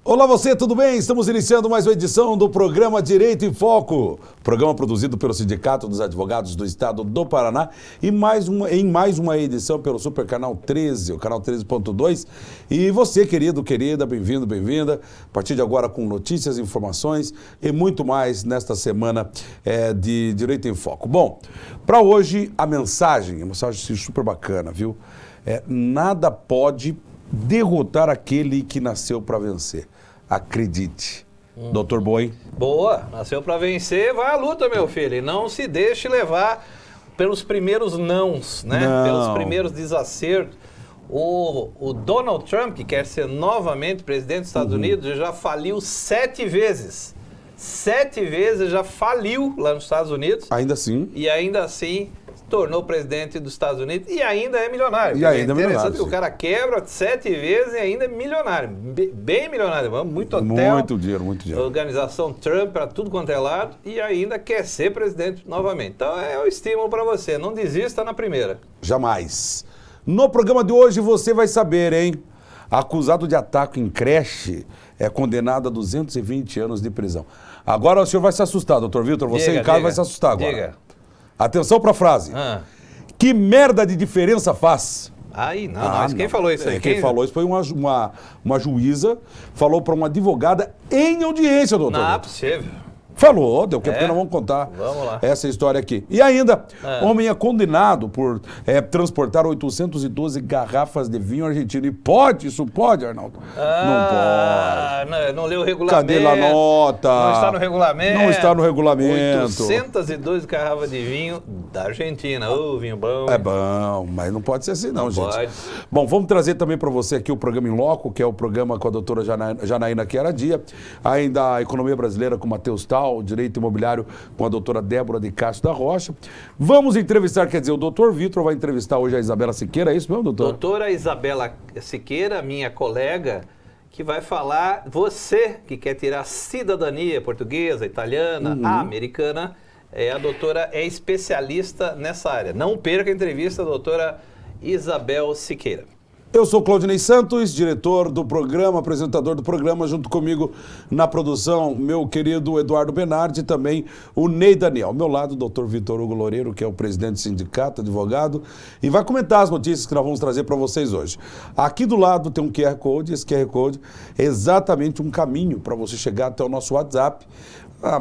Olá você, tudo bem? Estamos iniciando mais uma edição do programa Direito em Foco, programa produzido pelo Sindicato dos Advogados do Estado do Paraná e em mais uma edição pelo Super Canal 13, o canal 13.2. E você, querido, querida, bem-vindo, bem-vinda, a partir de agora com notícias, informações e muito mais nesta semana de Direito em Foco. Bom, para hoje a mensagem super bacana, viu? Nada pode derrotar aquele que nasceu para vencer. Acredite. Doutor Boi. Boa, nasceu para vencer, vai à luta, meu filho. E não se deixe levar pelos primeiros nãos, né? Não. Pelos primeiros desacertos. O Donald Trump, que quer ser novamente presidente dos Estados Unidos, já faliu 7 vezes. 7 vezes já faliu lá nos Estados Unidos. Ainda assim. E ainda assim tornou presidente dos Estados Unidos e ainda é milionário. E ainda é milionário. Interessante que o cara quebra 7 vezes e ainda é milionário. Bem milionário. Muito hotel. Muito dinheiro, muito dinheiro. Organização Trump para tudo quanto é lado e ainda quer ser presidente novamente. Então é o estímulo para você. Não desista na primeira. Jamais. No programa de hoje você vai saber, hein? Acusado de ataque em creche é condenado a 220 anos de prisão. Agora o senhor vai se assustar, doutor Vitor. Você em casa vai se assustar agora. Diga. Atenção para a frase. Que merda de diferença faz? Aí, não. Quem falou isso aí? Quem falou isso foi uma juíza, falou para uma advogada em audiência, doutor. Não é possível. Falou, deu que nós vamos contar Vamos lá. essa história aqui. E ainda, homem é condenado por transportar 812 garrafas de vinho argentino. E pode? Isso pode, Arnaldo? Não pode. Não leu o regulamento. Cadê a nota? Não está no regulamento. Não está no regulamento. 812 garrafas de vinho da Argentina. Ô, vinho bom. É bom, mas não pode ser assim não, gente. Pode. Bom, vamos trazer também para você aqui o programa em loco, que é o programa com a doutora Janaína Chiaradia, ainda a economia brasileira com o Matheus Tal, o direito imobiliário com a doutora Débora de Castro da Rocha. Vamos entrevistar, quer dizer, o doutor Vitor vai entrevistar hoje a Isabela Siqueira, é isso mesmo, doutor? Doutora Isabela Siqueira, minha colega, que vai falar, você que quer tirar cidadania portuguesa, italiana, americana, a doutora é especialista nessa área. Não perca a entrevista, doutora Isabel Siqueira. Eu sou Claudinei Santos, diretor do programa, apresentador do programa, junto comigo na produção, meu querido Eduardo Benardi e também o Ney Daniel. Ao meu lado, o doutor Vitor Hugo Loureiro, que é o presidente do sindicato, advogado, e vai comentar as notícias que nós vamos trazer para vocês hoje. Aqui do lado tem um QR Code, esse QR Code é exatamente um caminho para você chegar até o nosso WhatsApp.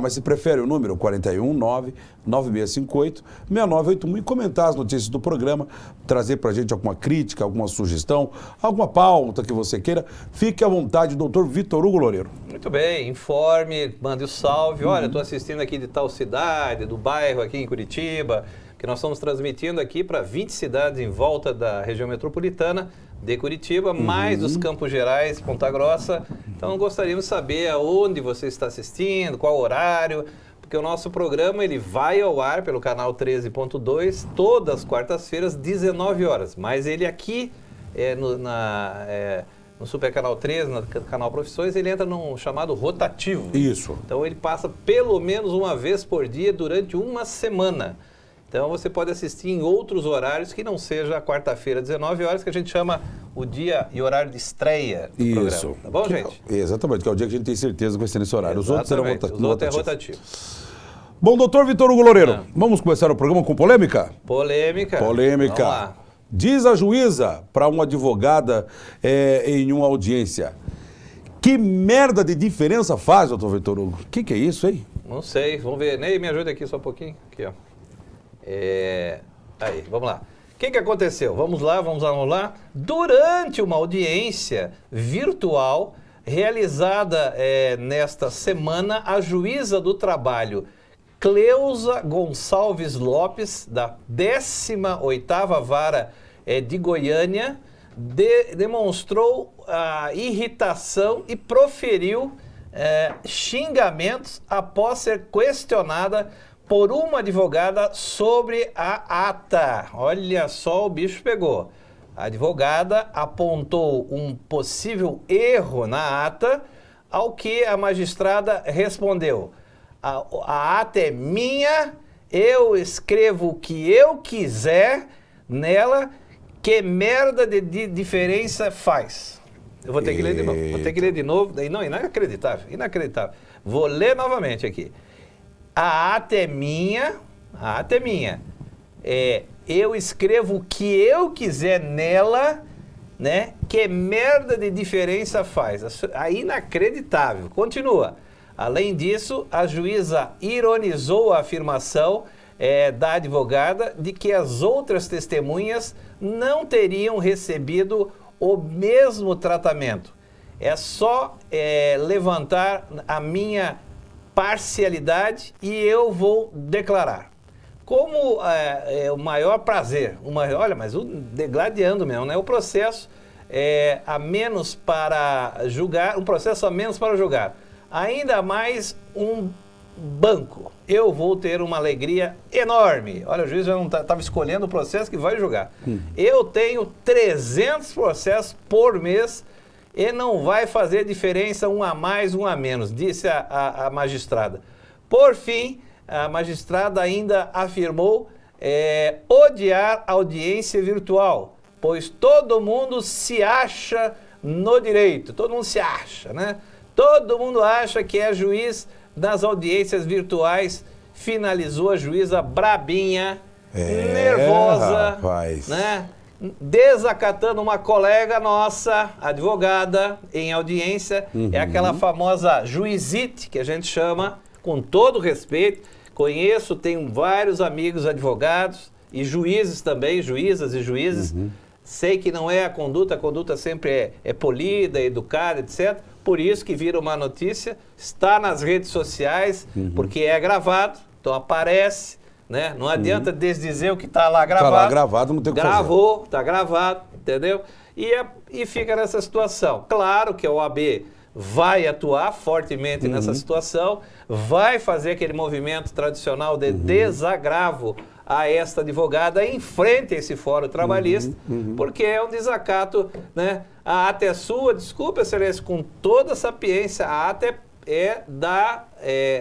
Mas se prefere o número 419-9658-6981 e comentar as notícias do programa, trazer para a gente alguma crítica, alguma sugestão, alguma pauta que você queira, fique à vontade, doutor Vitor Hugo Loureiro. Muito bem, informe, mande o salve. Olha, estou assistindo aqui de tal cidade, do bairro aqui em Curitiba, que nós estamos transmitindo aqui para 20 cidades em volta da região metropolitana de Curitiba, mais dos Campos Gerais, Ponta Grossa. Então gostaríamos de saber aonde você está assistindo, qual horário, porque o nosso programa ele vai ao ar pelo canal 13.2 todas as quartas-feiras, 19 horas. Mas ele aqui no Super Canal 13, no canal Profissões, ele entra num chamado rotativo. Isso. Então ele passa pelo menos uma vez por dia durante uma semana. Então você pode assistir em outros horários que não seja a quarta-feira, 19 horas, que a gente chama o dia e horário de estreia do programa. Tá bom, gente? Exatamente, que é o dia que a gente tem certeza que vai ser nesse horário. Os outros serão rotativos. Os outros é rotativo. Bom, doutor Vitor Hugo Loureiro, vamos começar o programa com polêmica? Polêmica. Polêmica. Vamos lá. Diz a juíza para uma advogada em uma audiência: que merda de diferença faz, doutor Vitor Hugo? O que é isso, hein? Não sei, vamos ver. Ney, me ajuda aqui só um pouquinho. Aqui, ó. Aí, vamos lá. O que aconteceu? Vamos lá. Durante uma audiência virtual realizada nesta semana, a juíza do trabalho, Cleusa Gonçalves Lopes, da 18ª Vara de Goiânia, demonstrou a irritação e proferiu xingamentos após ser questionada por uma advogada sobre a ata. Olha só, o bicho pegou. A advogada apontou um possível erro na ata, ao que a magistrada respondeu: a ata é minha, eu escrevo o que eu quiser, nela, que merda de diferença faz? Eu vou ter que ler de novo. Vou ter que ler de novo. Não, inacreditável. Inacreditável. Vou ler novamente aqui. A ata é minha. A ata é minha. Eu escrevo o que eu quiser nela, né? Que merda de diferença faz? Inacreditável. Continua. Além disso, a juíza ironizou a afirmação da advogada de que as outras testemunhas não teriam recebido o mesmo tratamento. É só levantar a minha parcialidade e eu vou declarar. Como o maior prazer, olha, mas o degladiando mesmo, né? O processo a menos para julgar, um processo a menos para julgar. Ainda mais um banco. Eu vou ter uma alegria enorme. Olha, o juiz já não estava escolhendo o processo que vai julgar. Eu tenho 300 processos por mês e não vai fazer diferença um a mais, um a menos, disse a magistrada. Por fim, a magistrada ainda afirmou odiar audiência virtual, pois todo mundo se acha no direito. Todo mundo se acha, né? Todo mundo acha que é juiz das audiências virtuais, finalizou a juíza brabinha, nervosa, rapaz, né? Desacatando uma colega nossa, advogada, em audiência. É aquela famosa juizite que a gente chama, com todo respeito. Conheço, tenho vários amigos advogados e juízes também, juízas e juízes. Sei que não é a conduta sempre é polida, educada, etc. Por isso que vira uma notícia, está nas redes sociais, porque é gravado, então aparece, né? Não adianta desdizer o que está lá gravado. Está lá gravado, não tem o que fazer. Gravou, está gravado, entendeu? E fica nessa situação. Claro que a OAB vai atuar fortemente nessa situação, vai fazer aquele movimento tradicional de desagravo a esta advogada em frente a esse fórum trabalhista, porque é um desacato, né? A ata é sua, desculpa, excelência, com toda a sapiência, a ata é da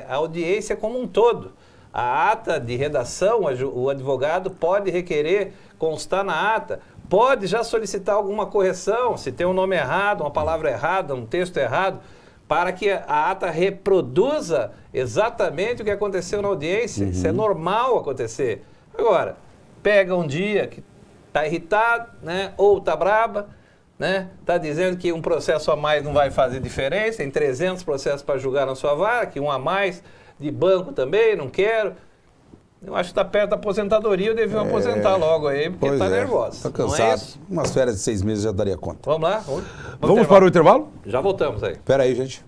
audiência como um todo. A ata de redação, o advogado pode requerer constar na ata, pode já solicitar alguma correção, se tem um nome errado, uma palavra errada, um texto errado, para que a ata reproduza exatamente o que aconteceu na audiência. Isso é normal acontecer. Agora, pega um dia que está irritado, né, ou está braba, né, está dizendo que um processo a mais não vai fazer diferença, tem 300 processos para julgar na sua vara, que um a mais de banco também, não quero. Eu acho que está perto da aposentadoria, eu devia aposentar logo aí, porque está nervosa. Está cansado. Não é isso? Umas férias de 6 meses já daria conta. Vamos lá? Vamos para o intervalo? Já voltamos aí. Espera aí, gente.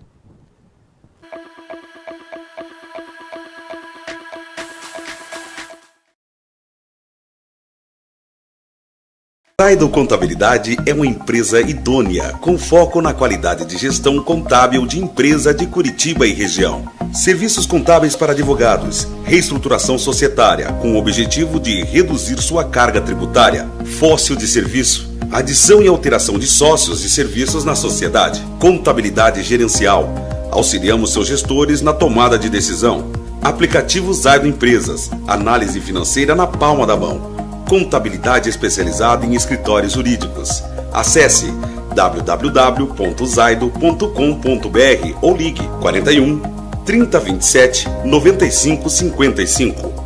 Zaido Contabilidade é uma empresa idônea, com foco na qualidade de gestão contábil de empresa de Curitiba e região. Serviços contábeis para advogados, reestruturação societária, com o objetivo de reduzir sua carga tributária, fóssil de serviço, adição e alteração de sócios e serviços na sociedade, contabilidade gerencial. Auxiliamos seus gestores na tomada de decisão. Aplicativo Zaido Empresas, análise financeira na palma da mão. Contabilidade especializada em escritórios jurídicos. Acesse www.zaido.com.br ou ligue 41 3027 9555.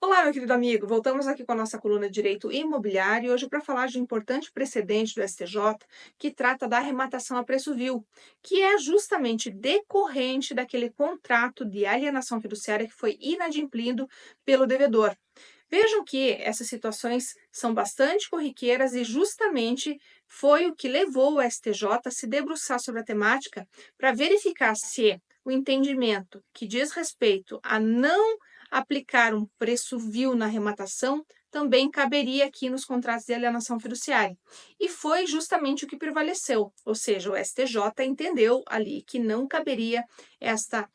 Olá, meu querido amigo. Voltamos aqui com a nossa coluna de Direito Imobiliário e hoje para falar de um importante precedente do STJ que trata da arrematação a preço vil, que é justamente decorrente daquele contrato de alienação fiduciária que foi inadimplido pelo devedor. Vejam que essas situações são bastante corriqueiras e justamente foi o que levou o STJ a se debruçar sobre a temática para verificar se o entendimento que diz respeito a não aplicar um preço vil na arrematação também caberia aqui nos contratos de alienação fiduciária. E foi justamente o que prevaleceu, ou seja, o STJ entendeu ali que não caberia esta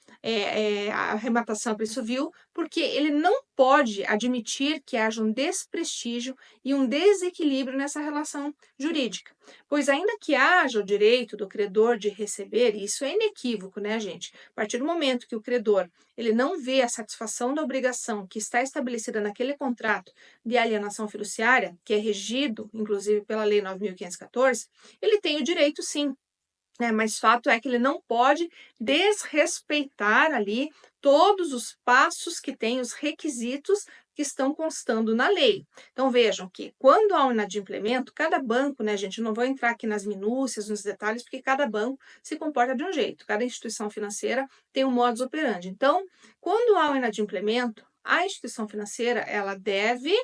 arrematação a preço vil, porque ele não pode admitir que haja um desprestígio e um desequilíbrio nessa relação jurídica, pois ainda que haja o direito do credor de receber, e isso é inequívoco, né, gente? A partir do momento que o credor ele não vê a satisfação da obrigação que está estabelecida naquele contrato de alienação fiduciária, que é regido, inclusive, pela Lei 9.514, ele tem o direito, sim, né? Mas fato é que ele não pode desrespeitar ali todos os passos que têm os requisitos que estão constando na lei. Então vejam que quando há um inadimplemento, cada banco, né, gente, eu não vou entrar aqui nas minúcias, nos detalhes, porque cada banco se comporta de um jeito, cada instituição financeira tem um modus operandi. Então, quando há um inadimplemento, a instituição financeira ela deve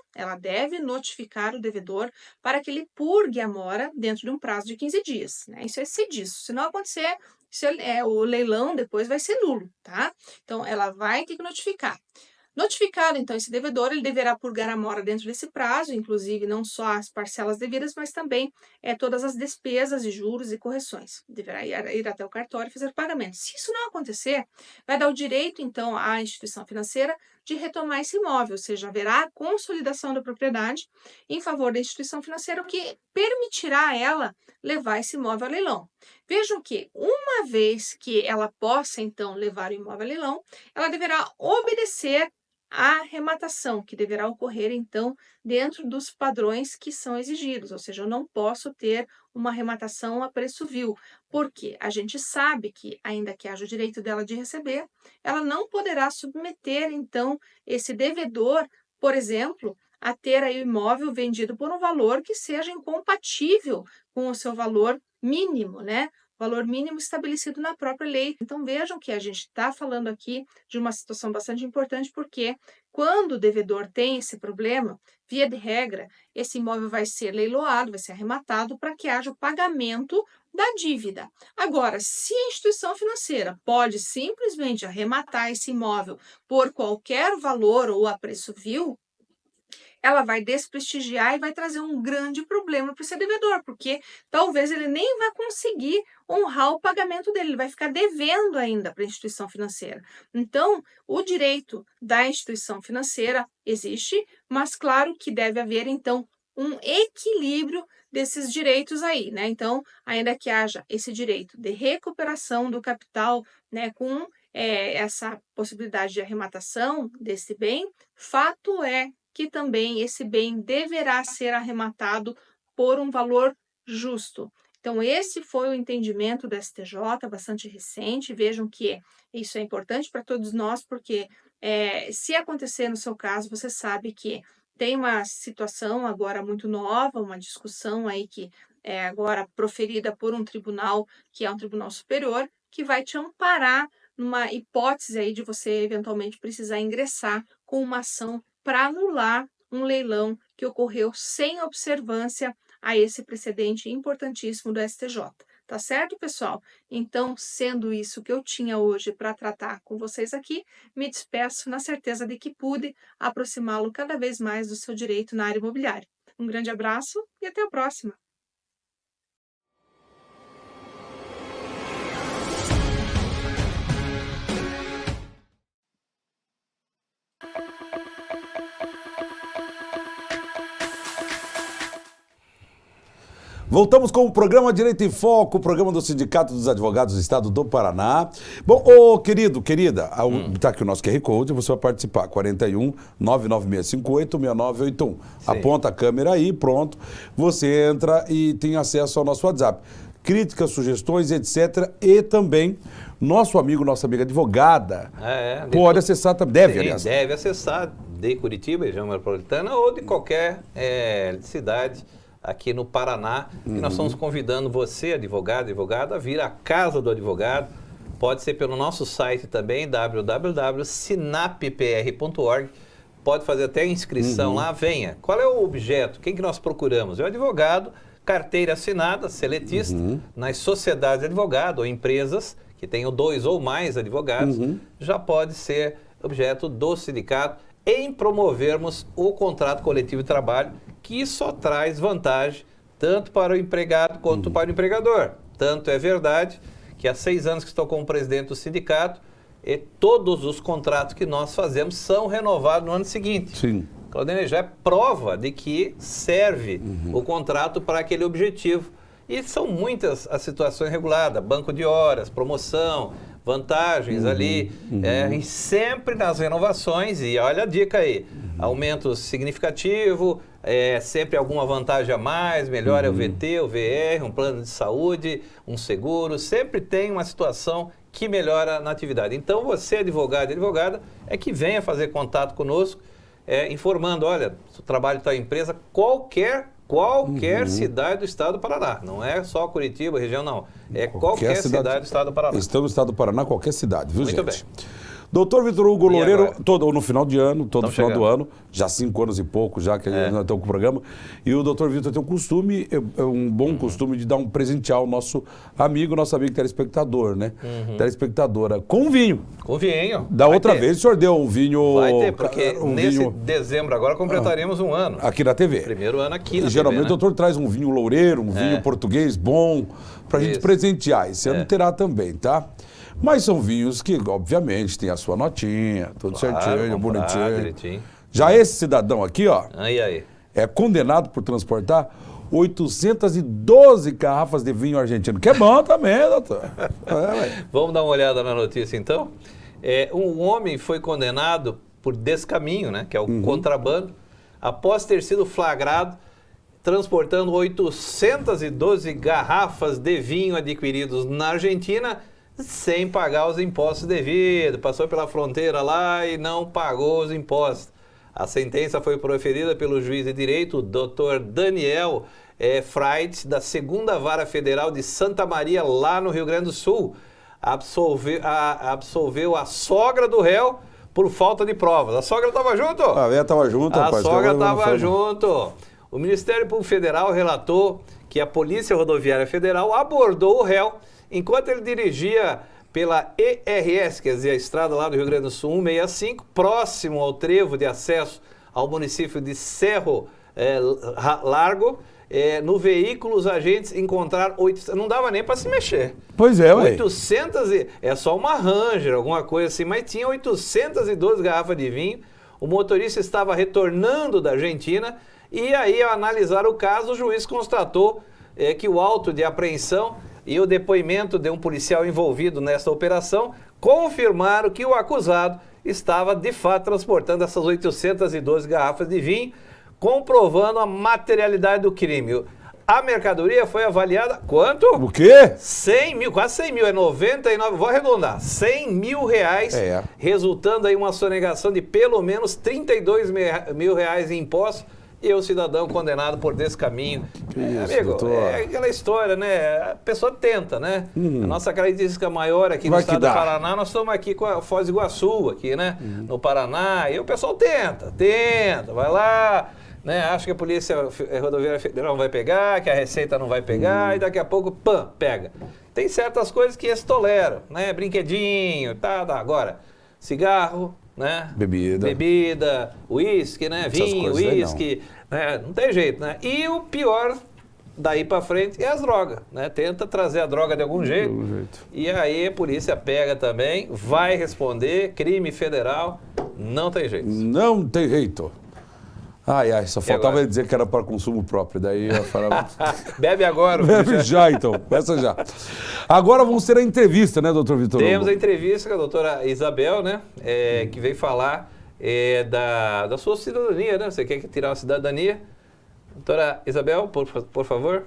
notificar o devedor para que ele purgue a mora dentro de um prazo de 15 dias. Né? Isso é sediço. Se não acontecer, o leilão depois vai ser nulo, tá? Então, ela vai ter que notificar. Notificado, então, esse devedor, ele deverá purgar a mora dentro desse prazo, inclusive não só as parcelas devidas, mas também todas as despesas e juros e correções. Deverá ir até o cartório e fazer pagamento. Se isso não acontecer, vai dar o direito, então, à instituição financeira de retomar esse imóvel, ou seja, haverá a consolidação da propriedade em favor da instituição financeira, o que permitirá a ela levar esse imóvel a leilão. Vejam que, uma vez que ela possa, então, levar o imóvel a leilão, ela deverá obedecer a arrematação, que deverá ocorrer, então, dentro dos padrões que são exigidos, ou seja, eu não posso ter uma arrematação a preço vil, porque a gente sabe que, ainda que haja o direito dela de receber, ela não poderá submeter, então, esse devedor, por exemplo, a ter aí o imóvel vendido por um valor que seja incompatível com o seu valor mínimo, né? Valor mínimo estabelecido na própria lei. Então vejam que a gente está falando aqui de uma situação bastante importante, porque quando o devedor tem esse problema, via de regra, esse imóvel vai ser leiloado, vai ser arrematado para que haja o pagamento da dívida. Agora, se a instituição financeira pode simplesmente arrematar esse imóvel por qualquer valor ou a preço vil, ela vai desprestigiar e vai trazer um grande problema para esse devedor, porque talvez ele nem vá conseguir honrar o pagamento dele, ele vai ficar devendo ainda para a instituição financeira. Então, o direito da instituição financeira existe, mas claro que deve haver, então, um equilíbrio desses direitos aí, né? Então, ainda que haja esse direito de recuperação do capital, né, com essa possibilidade de arrematação desse bem, fato é que também esse bem deverá ser arrematado por um valor justo. Então, esse foi o entendimento do STJ, bastante recente. Vejam que isso é importante para todos nós, porque se acontecer no seu caso, você sabe que tem uma situação agora muito nova, uma discussão aí que é agora proferida por um tribunal, que é um tribunal superior, que vai te amparar numa hipótese aí de você eventualmente precisar ingressar com uma ação para anular um leilão que ocorreu sem observância a esse precedente importantíssimo do STJ. Tá certo, pessoal? Então, sendo isso que eu tinha hoje para tratar com vocês aqui, me despeço na certeza de que pude aproximá-lo cada vez mais do seu direito na área imobiliária. Um grande abraço e até a próxima! Voltamos com o programa Direito em Foco, o programa do Sindicato dos Advogados do Estado do Paraná. Bom, ô querido, querida, tá aqui o nosso QR Code, você vai participar, 41 99658 6981. Aponta a câmera aí, pronto, você entra e tem acesso ao nosso WhatsApp. Críticas, sugestões, etc. E também nosso amigo, nossa amiga advogada pode acessar, deve, aliás. Deve acessar de Curitiba, região metropolitana, ou de qualquer cidade aqui no Paraná. E nós estamos convidando você, advogado, a vir à Casa do Advogado. Pode ser pelo nosso site também, www.sinappr.org. Pode fazer até a inscrição lá, venha. Qual é o objeto? Quem que nós procuramos? É o advogado, carteira assinada, seletista, nas sociedades de advogado ou empresas que tenham 2 ou mais advogados, já pode ser objeto do sindicato em promovermos o contrato coletivo de trabalho, que só traz vantagem tanto para o empregado quanto para o empregador. Tanto é verdade que há 6 anos que estou como presidente do sindicato, e todos os contratos que nós fazemos são renovados no ano seguinte. Sim. Claudinei, já é prova de que serve o contrato para aquele objetivo. E são muitas as situações reguladas, banco de horas, promoção, vantagens ali, e sempre nas renovações, e olha a dica aí, aumento significativo, sempre alguma vantagem a mais, melhora o VT, o VR, um plano de saúde, um seguro, sempre tem uma situação que melhora na atividade. Então você, advogado e advogada, é que venha fazer contato conosco, informando, olha, o trabalho está em empresa, qualquer cidade do estado do Paraná. Não é só Curitiba, região, não. É qualquer cidade do estado do Paraná. Estamos no estado do Paraná, qualquer cidade, viu, Muito gente? bem. Doutor Vitor Hugo E Loureiro, agora? no final de ano, todo Estamos final do chegando. ano, já 5 anos e pouco, já que nós estamos com o programa, e o doutor Vitor tem um costume, um bom costume de dar um presentear ao nosso amigo telespectador, né? Telespectadora, com vinho. Com vinho. Da Vai outra ter. vez o senhor deu um vinho... Vai ter, porque nesse vinho dezembro agora completaremos um ano. aqui na TV. Primeiro ano aqui na E geralmente TV, o doutor traz um vinho loureiro, um vinho português bom, pra gente Isso. presentear. Esse ano terá também, tá? Mas são vinhos que, obviamente, tem a sua notinha, tudo Claro, certinho, comprado, bonitinho. direitinho. Já esse cidadão aqui, ó, Aí. é condenado por transportar 812 garrafas de vinho argentino. Que é bom também, doutor. Ué. Vamos dar uma olhada na notícia, então? Um homem foi condenado por descaminho, né, que é o contrabando, após ter sido flagrado transportando 812 garrafas de vinho adquiridos na Argentina sem pagar os impostos devidos. Passou pela fronteira lá e não pagou os impostos. A sentença foi proferida pelo juiz de direito, o Dr. Daniel Freit, da 2ª Vara Federal de Santa Maria, lá no Rio Grande do Sul. Absolveu a sogra do réu por falta de provas. A sogra estava junto? A velha estava junto, rapaz. A sogra Agora não estava faz- junto. O Ministério Público Federal relatou que a Polícia Rodoviária Federal abordou o réu enquanto ele dirigia pela ERS, quer dizer, a estrada lá do Rio Grande do Sul 165, próximo ao trevo de acesso ao município de Cerro Largo. No veículo, os agentes encontraram 800... Não dava nem para se mexer. Pois é, ué. 800 é só uma Ranger, alguma coisa assim, mas tinha 812 garrafas de vinho. O motorista estava retornando da Argentina e aí, ao analisar o caso, o juiz constatou que o auto de apreensão e o depoimento de um policial envolvido nessa operação confirmaram que o acusado estava, de fato, transportando essas 812 garrafas de vinho, comprovando a materialidade do crime. A mercadoria foi avaliada, quanto? O quê? 100 mil, quase 100 mil, é 99, vou arredondar, 100 mil reais, resultando aí uma sonegação de pelo menos 32 mil reais em impostos, e o cidadão condenado por descaminho. Isso, Amigo, doutor. é aquela história, né? A pessoa tenta, né? A nossa característica maior aqui no Vai que estado do dá. Paraná, nós estamos aqui com a Foz do Iguaçu, aqui, né? No Paraná, e o pessoal tenta, vai lá, né? Acha que a Polícia Rodoviária Federal não vai pegar, que a Receita não vai pegar, e daqui a pouco, pã, pega. Tem certas coisas que eles toleram, né? Brinquedinho, tá. Agora, cigarro, né? Bebida, uísque, né? Vinho, uísque, né? Não tem jeito, né? E o pior daí pra frente é as drogas, né? Tenta trazer a droga de algum jeito. E aí a polícia pega também, vai responder, crime federal, não tem jeito. Não tem jeito. Só faltava agora? ele dizer que era para consumo próprio. Daí eu falava... Bebe agora. Bebe já, então. Peça já. Agora vamos ter a entrevista, né, doutor Vitor Hugo? Temos a entrevista com a doutora Isabel, né? Que veio falar da sua cidadania, né? Você quer tirar a cidadania? Doutora Isabel, por favor.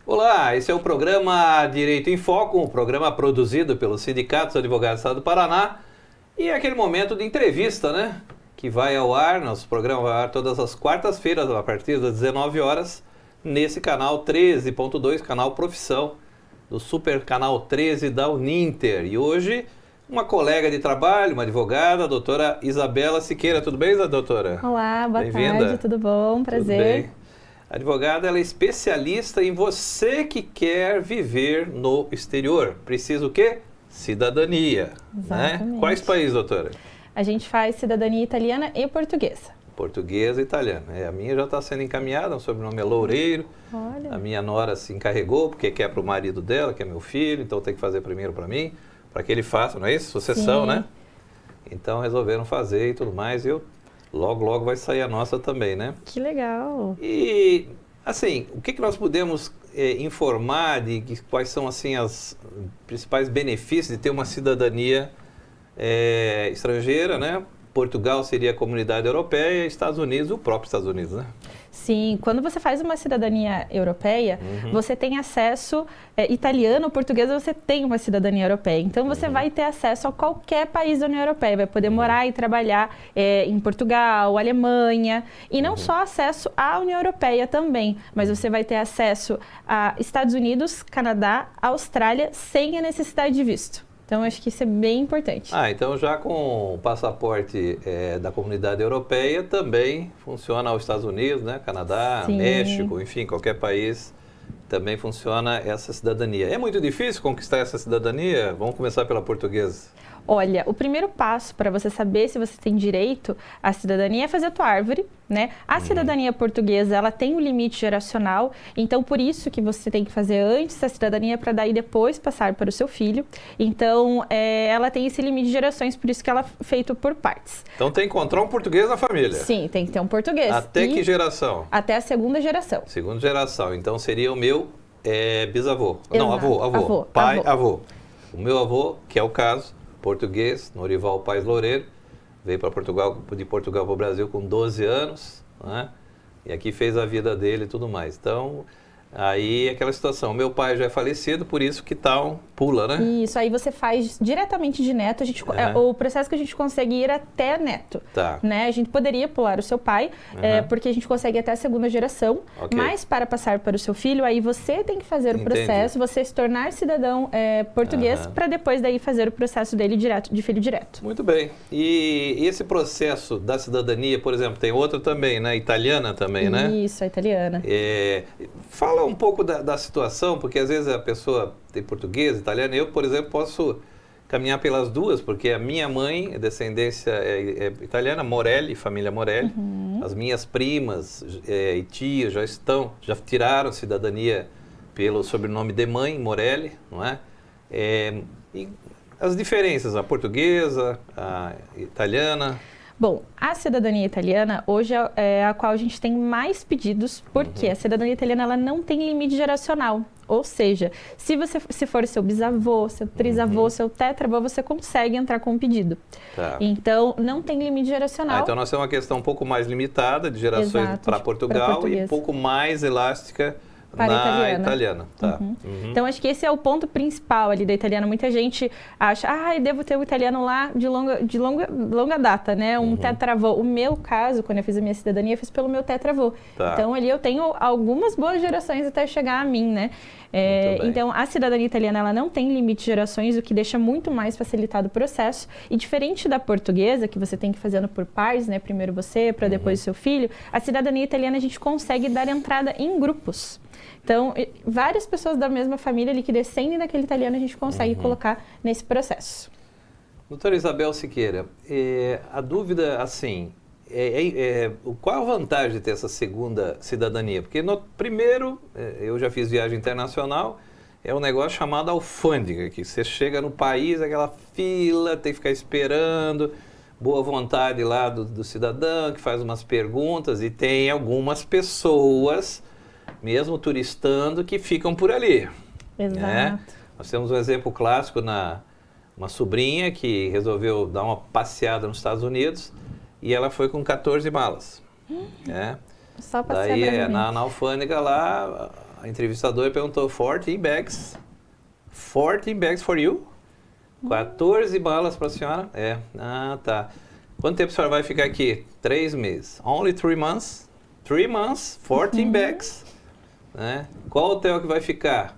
Olá, esse é o programa Direito em Foco, um programa produzido pelo Sindicato dos Advogados do Estado do Paraná. E é aquele momento de entrevista, né? Que vai ao ar, nosso programa vai ao ar todas as quartas-feiras, a partir das 19 horas, nesse canal 13.2, canal Profissão, do super canal 13 da Uninter. E hoje, uma colega de trabalho, uma advogada, a doutora Isabela Siqueira. Tudo bem, doutora? Olá, boa Bem-vinda. tarde, tudo bom? Prazer. Tudo bem. A advogada, ela é especialista em você que quer viver no exterior. Precisa o quê? cidadania. Né? Exatamente. Quais países, doutora? A gente faz cidadania italiana e portuguesa. Portuguesa e italiana. A minha já está sendo encaminhada, o sobrenome é Loureiro. Olha. A minha nora se encarregou, porque quer para o marido dela, que é meu filho, então tem que fazer primeiro para mim, para que ele faça, não é isso? Sucessão, Sim. né? Então resolveram fazer e tudo mais, e logo vai sair a nossa também, né? Que legal. E, assim, o que nós podemos informar quais são, assim, os principais benefícios de ter uma cidadania estrangeira, né? Portugal seria a Comunidade Europeia, Estados Unidos, o próprio Estados Unidos, né? Sim, quando você faz uma cidadania europeia, você tem acesso, italiano ou portuguesa, você tem uma cidadania europeia. Então, você vai ter acesso a qualquer país da União Europeia. Vai poder morar e trabalhar em Portugal, Alemanha. E não só acesso à União Europeia também, mas você vai ter acesso a Estados Unidos, Canadá, Austrália, sem a necessidade de visto. Então, acho que isso é bem importante. Então já com o passaporte da Comunidade Europeia também funciona aos Estados Unidos, né? Canadá, Sim. México, enfim, qualquer país também funciona essa cidadania. É muito difícil conquistar essa cidadania? Vamos começar pela portuguesa. Olha, o primeiro passo para você saber se você tem direito à cidadania é fazer a tua árvore, né? A cidadania portuguesa, ela tem um limite geracional, então por isso que você tem que fazer antes a cidadania para daí depois passar para o seu filho. Então, ela tem esse limite de gerações, por isso que ela é feita por partes. Então tem que encontrar um português na família. Sim, tem que ter um português. Até que geração? Até a segunda geração. Segunda geração. Então seria o meu bisavô. Exato. Não, avô. Avô. Pai, Avô. avô. O meu avô, que é o caso, português, Norival Paes Loureiro, veio de Portugal para o Brasil com 12 anos, né? E aqui fez a vida dele e tudo mais. Então, aí é aquela situação. Meu pai já é falecido, por isso que tal pula, né? Isso, aí você faz diretamente de neto. O processo que a gente consegue ir até neto. Tá. Né? A gente poderia pular o seu pai, porque a gente consegue até a segunda geração. Ok. Mas para passar para o seu filho, aí você tem que fazer o Entendi. processo, você se tornar cidadão português, para depois daí fazer o processo dele direto, de filho direto. Muito bem. E esse processo da cidadania, por exemplo, tem outro também, né? Italiana também, né? Isso, a italiana. Fala um pouco da situação, porque às vezes a pessoa tem português, italiano. Eu, por exemplo, posso caminhar pelas duas, porque a minha mãe é descendência italiana, Morelli, família Morelli. As minhas primas e tias já tiraram cidadania pelo sobrenome de mãe, Morelli, não é? E as diferenças, a portuguesa, a italiana. Bom, a cidadania italiana hoje é a qual a gente tem mais pedidos, porque a cidadania italiana ela não tem limite geracional. Ou seja, se for seu bisavô, seu trisavô, seu tetravô, você consegue entrar com um pedido. Tá. Então, não tem limite geracional. Então nós temos uma questão um pouco mais limitada de gerações Exato, para Portugal e um português. pouco mais elástica Para na a italiana. Tá. Então, acho que esse é o ponto principal ali da italiana. Muita gente acha, devo ter um italiano lá de longa data, né? Um tetravô. O meu caso, quando eu fiz a minha cidadania, eu fiz pelo meu tetravô. Tá. Então, ali eu tenho algumas boas gerações até chegar a mim, né? Muito bem. Então, a cidadania italiana, ela não tem limite de gerações, o que deixa muito mais facilitado o processo. E diferente da portuguesa, que você tem que ir fazendo por pares, né? Primeiro você, para depois o seu filho. A cidadania italiana, a gente consegue dar entrada em grupos. Então, várias pessoas da mesma família ali que descendem daquele italiano, a gente consegue colocar nesse processo. Doutora Isabel Siqueira, a dúvida, assim, qual a vantagem de ter essa segunda cidadania? Porque no primeiro, eu já fiz viagem internacional, é um negócio chamado alfândega, que você chega no país, aquela fila, tem que ficar esperando, boa vontade lá do cidadão, que faz umas perguntas, e tem algumas pessoas, mesmo turistando, que ficam por ali. Exato. Né? Nós temos um exemplo clássico uma sobrinha que resolveu dar uma passeada nos Estados Unidos e ela foi com 14 malas. Né? Só passear Daí, brevemente. na alfândega lá, a entrevistadora perguntou, 14 bags? 14 bags for you? 14 malas para a senhora? Tá. Quanto tempo a senhora vai ficar aqui? 3 meses. Only 3 months? 3 months, 14 bags. Né? Qual hotel que vai ficar?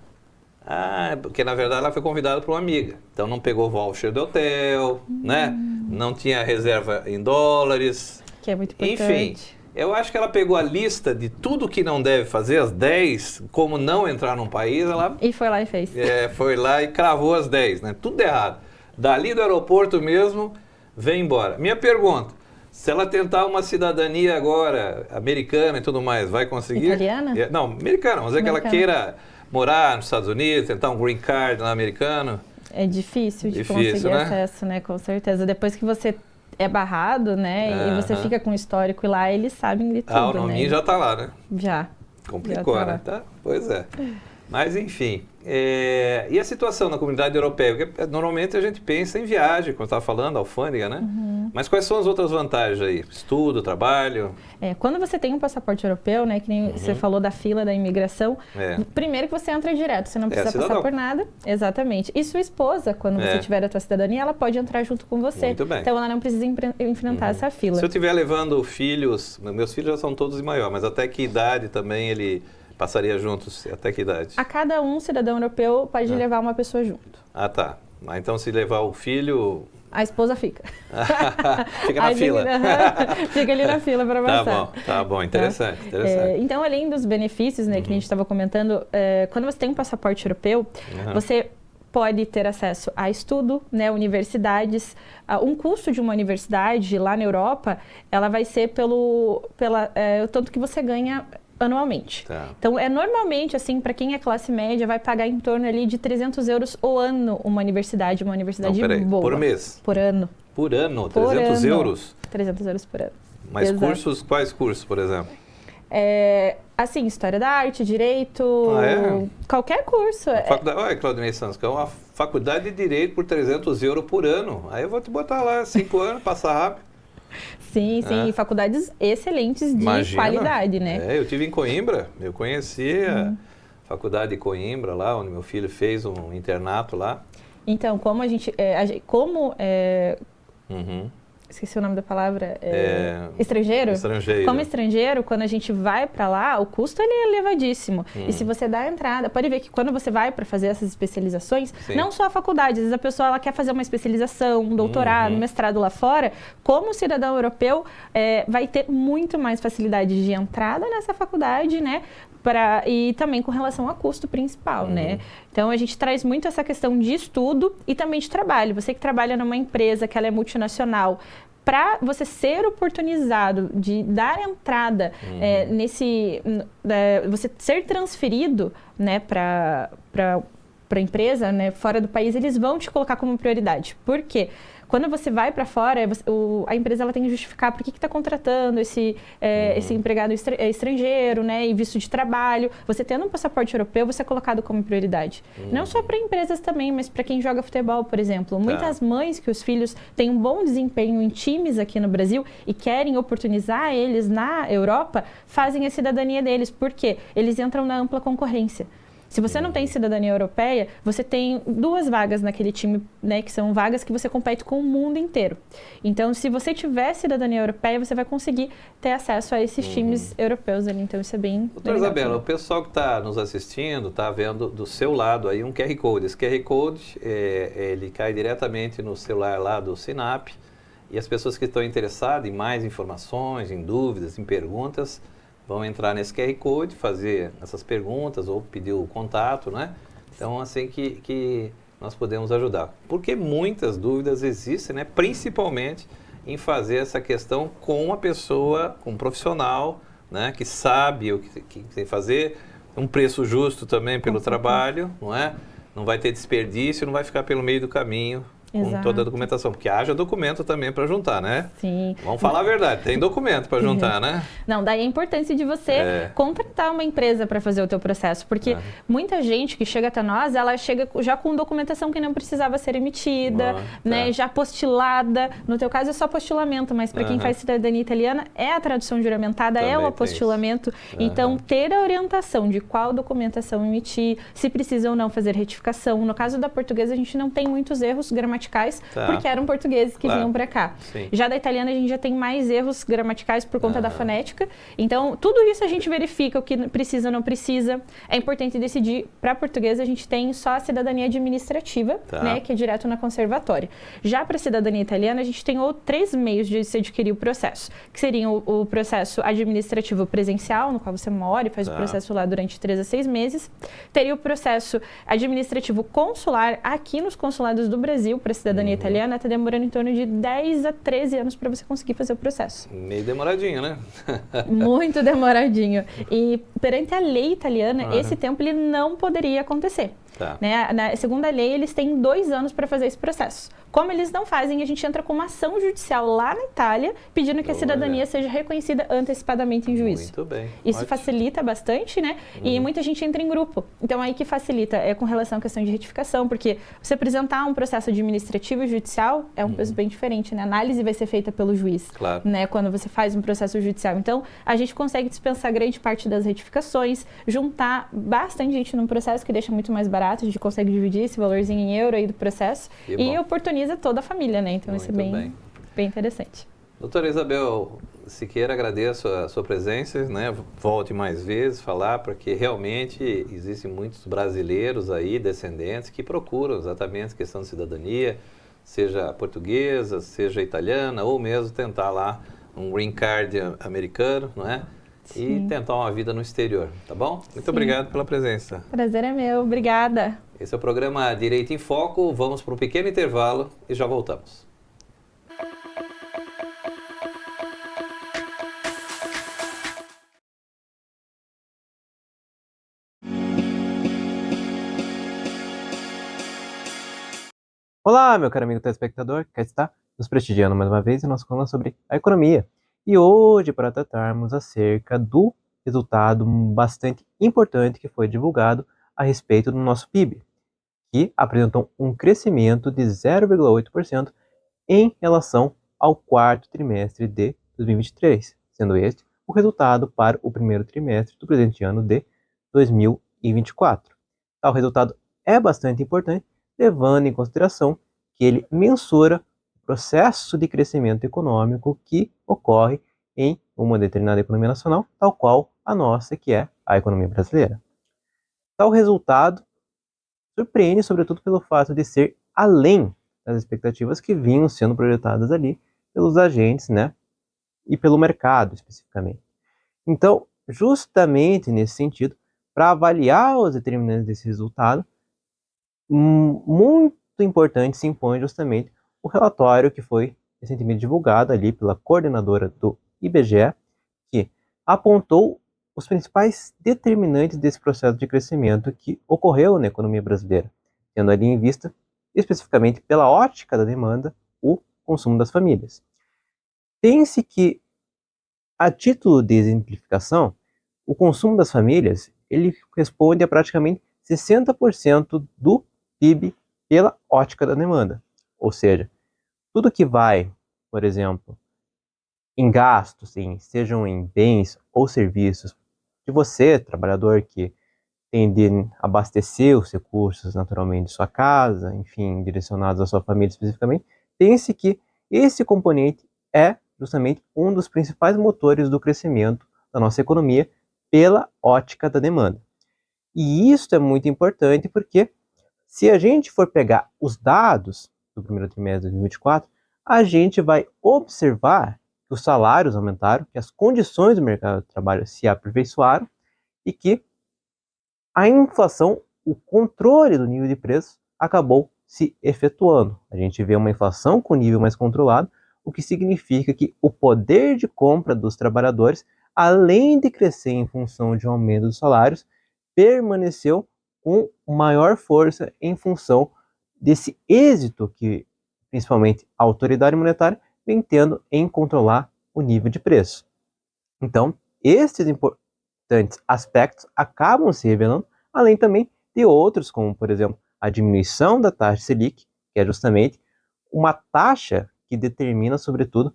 Porque na verdade ela foi convidada por uma amiga. Então não pegou voucher do hotel, né? Não tinha reserva em dólares. Que é muito importante. Enfim, Eu acho que ela pegou a lista de tudo que não deve fazer, as 10, como não entrar num país, ela E foi lá e fez. foi lá e cravou as 10, né? Tudo errado. Dali do aeroporto mesmo, vem embora. Minha pergunta, se ela tentar uma cidadania agora, americana e tudo mais, vai conseguir? Italiana? Não, americana, mas é que ela queira morar nos Estados Unidos, tentar um green card lá americano. É difícil de conseguir acesso, né? Com certeza. Depois que você é barrado, né? E você fica com o histórico lá, eles sabem de tudo, o nominho já tá lá, né? Já. Complicou, né? Tá? Pois é. Mas, enfim. E a situação na comunidade europeia? Porque normalmente a gente pensa em viagem, como eu estava falando, alfândega, né? Mas quais são as outras vantagens aí? Estudo, trabalho? Quando você tem um passaporte europeu, né? Que nem você falou da fila da imigração, primeiro que você entra direto, você não precisa passar por nada. Exatamente. E sua esposa, quando você tiver a tua cidadania, ela pode entrar junto com você. Muito bem. Então ela não precisa enfrentar essa fila. Se eu estiver levando filhos, meus filhos já são todos maiores, mas até que idade também ele passaria juntos? Até que idade? A cada cidadão europeu pode levar uma pessoa junto. Ah, tá. Então se levar o filho... A esposa fica. Fica na fila. Fica ali na fila para passar. Tá bom. Interessante. Então, além dos benefícios, né, que a gente estava comentando, quando você tem um passaporte europeu, você pode ter acesso a estudo, né, universidades. Um custo de uma universidade lá na Europa, ela vai ser pelo tanto que você ganha anualmente. Tá. Então, normalmente, assim, para quem é classe média, vai pagar em torno ali de 300 euros o ano uma universidade boa. Por mês? Por ano. Por ano? 300 euros? 300 euros por ano. Mas quais cursos, por exemplo? Assim, História da Arte, Direito, qualquer curso. Olha, Claudinei Santos, que é uma faculdade de Direito por 300 euros por ano. Aí eu vou te botar lá 5 anos, passar rápido. Sim, faculdades excelentes de qualidade, né? Eu tive em Coimbra, eu conheci a faculdade de Coimbra lá, onde meu filho fez um internato lá. Então, como esqueci o nome da palavra, estrangeiro. Como estrangeiro, quando a gente vai para lá, o custo ele é elevadíssimo. E se você dá a entrada, pode ver que quando você vai para fazer essas especializações, não só a faculdade, às vezes a pessoa ela quer fazer uma especialização, um doutorado, um mestrado lá fora, como cidadão europeu, vai ter muito mais facilidade de entrada nessa faculdade, né? E também com relação a custo principal, né? Então, a gente traz muito essa questão de estudo e também de trabalho. Você que trabalha numa empresa que ela é multinacional, para você ser oportunizado de dar entrada você ser transferido, né, para a empresa, né, fora do país, eles vão te colocar como prioridade. Por quê? Quando você vai para fora, a empresa ela tem que justificar por que está contratando esse empregado estrangeiro, né, e visto de trabalho. Você tendo um passaporte europeu, você é colocado como prioridade. Não só para empresas também, mas para quem joga futebol, por exemplo. Muitas mães que os filhos têm um bom desempenho em times aqui no Brasil e querem oportunizar eles na Europa, fazem a cidadania deles. Por quê? Eles entram na ampla concorrência. Se você não tem cidadania europeia, você tem 2 vagas naquele time, né, que são vagas que você compete com o mundo inteiro. Então, se você tiver cidadania europeia, você vai conseguir ter acesso a esses times europeus ali. Então, isso é bem Doutora Isabela, o pessoal que está nos assistindo está vendo do seu lado aí um QR Code. Esse QR Code, ele cai diretamente no celular lá do Sinap. E as pessoas que estão interessadas em mais informações, em dúvidas, em perguntas, vão entrar nesse QR Code, fazer essas perguntas ou pedir o contato, né? Então, assim que nós podemos ajudar. Porque muitas dúvidas existem, né? Principalmente em fazer essa questão com uma pessoa, com um profissional, né? Que sabe o que tem que fazer, um preço justo também pelo trabalho, não é? Não vai ter desperdício, não vai ficar pelo meio do caminho. Com toda a documentação, porque haja documento também para juntar, né? Sim. Vamos falar a verdade, tem documento para juntar, né? Não, daí a importância de você contratar uma empresa para fazer o teu processo, porque muita gente que chega até nós, ela chega já com documentação que não precisava ser emitida, né? Já postilada. No teu caso é só postilamento, mas para quem faz cidadania italiana é a tradução juramentada, também é o apostilamento. Então, ter a orientação de qual documentação emitir, se precisa ou não fazer retificação. No caso da portuguesa, a gente não tem muitos erros gramaticais gramaticais, Tá. porque eram portugueses que Claro. vinham para cá. Sim. Já da italiana, a gente já tem mais erros gramaticais por conta da fonética. Então, tudo isso a gente verifica o que precisa ou não precisa. É importante decidir. Para português, a gente tem só a cidadania administrativa, Tá. né, que é direto na conservatória. Já para a cidadania italiana, a gente tem 3 meios de se adquirir o processo, que seriam o processo administrativo presencial, no qual você mora e faz o processo lá durante 3 a 6 meses. Teria o processo administrativo consular aqui nos consulados do Brasil para a cidadania italiana, está demorando em torno de 10 a 13 anos para você conseguir fazer o processo. Meio demoradinho, né? Muito demoradinho. E perante a lei italiana, esse tempo ele não poderia acontecer. Tá. Né? Segundo a lei, eles têm 2 anos para fazer esse processo. Como eles não fazem, a gente entra com uma ação judicial lá na Itália, pedindo que a cidadania seja reconhecida antecipadamente em juízo. Muito bem. Isso Ótimo. facilita bastante, né? E muita gente entra em grupo. Então, aí que facilita é com relação à questão de retificação, porque você apresentar um processo administrativo e judicial é um peso bem diferente, né? A análise vai ser feita pelo juiz, Claro. né? Quando você faz um processo judicial. Então, a gente consegue dispensar grande parte das retificações, juntar bastante gente num processo que deixa muito mais barato, a gente consegue dividir esse valorzinho em euro aí do processo Que e bom. oportuniza toda a família, né? Então, isso é Muito bem, bem interessante. Doutora Isabel Siqueira, agradeço a sua presença, né? Volte mais vezes falar, porque realmente existem muitos brasileiros aí, descendentes, que procuram exatamente a questão de cidadania, seja portuguesa, seja italiana, ou mesmo tentar lá um green card americano, não é? E Sim. tentar uma vida no exterior, tá bom? Muito Sim. obrigado pela presença. Prazer é meu. Obrigada. Esse é o programa Direito em Foco. Vamos para um pequeno intervalo e já voltamos. Olá, meu caro amigo telespectador, cá está nos prestigiando mais uma vez em nosso canal sobre a economia. E hoje, para tratarmos acerca do resultado bastante importante que foi divulgado a respeito do nosso PIB, que apresentou um crescimento de 0,8% em relação ao quarto trimestre de 2023, sendo este o resultado para o primeiro trimestre do presente ano de 2024. Tal resultado é bastante importante, levando em consideração que ele mensura o processo de crescimento econômico que ocorre em uma determinada economia nacional, tal qual a nossa, que é a economia brasileira. Tal resultado surpreende, sobretudo, pelo fato de ser além das expectativas que vinham sendo projetadas ali pelos agentes, né, e pelo mercado, especificamente. Então, justamente nesse sentido, para avaliar os determinantes desse resultado, muito importante se impõe justamente o relatório que foi recentemente divulgado ali pela coordenadora do IBGE, que apontou os principais determinantes desse processo de crescimento que ocorreu na economia brasileira, tendo ali em vista, especificamente pela ótica da demanda, o consumo das famílias. Pense que, a título de exemplificação, o consumo das famílias ele responde a praticamente 60% do PIB pela ótica da demanda. Ou seja, tudo que vai, por exemplo, em gastos, sejam em bens ou serviços, de você, trabalhador que tem de abastecer os recursos naturalmente de sua casa, enfim, direcionados à sua família especificamente, pense que esse componente é justamente um dos principais motores do crescimento da nossa economia pela ótica da demanda. E isso é muito importante porque se a gente for pegar os dados do primeiro trimestre de 2024, a gente vai observar que os salários aumentaram, que as condições do mercado de trabalho se aperfeiçoaram e que a inflação, o controle do nível de preços, acabou se efetuando. A gente vê uma inflação com nível mais controlado, o que significa que o poder de compra dos trabalhadores, além de crescer em função de um aumento dos salários, permaneceu com maior força em função desse êxito que, principalmente, a autoridade monetária vem tendo em controlar o nível de preço. Então, esses importantes aspectos acabam se revelando, além também de outros, como, por exemplo, a diminuição da taxa Selic, que é justamente uma taxa que determina, sobretudo,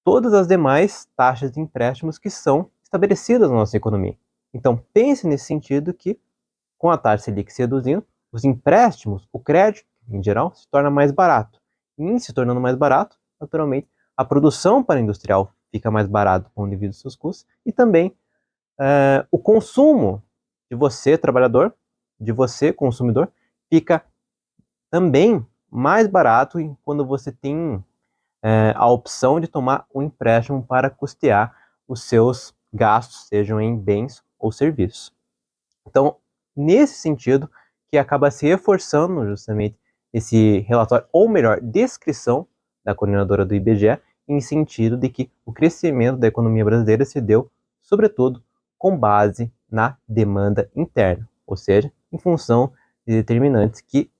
todas as demais taxas de empréstimos que são estabelecidas na nossa economia. Então, pense nesse sentido que, com a taxa Selic se reduzindo, os empréstimos, o crédito que em geral, se torna mais barato. E em se tornando mais barato, naturalmente, a produção para industrial fica mais barata com devido aos seus custos e também o consumo de você, trabalhador, de você, consumidor, fica também mais barato quando você tem a opção de tomar um empréstimo para custear os seus gastos, sejam em bens ou serviços. Então, nesse sentido, que acaba se reforçando justamente esse relatório, ou melhor, descrição da coordenadora do IBGE, em sentido de que o crescimento da economia brasileira se deu, sobretudo, com base na demanda interna, ou seja, em função de determinantes que,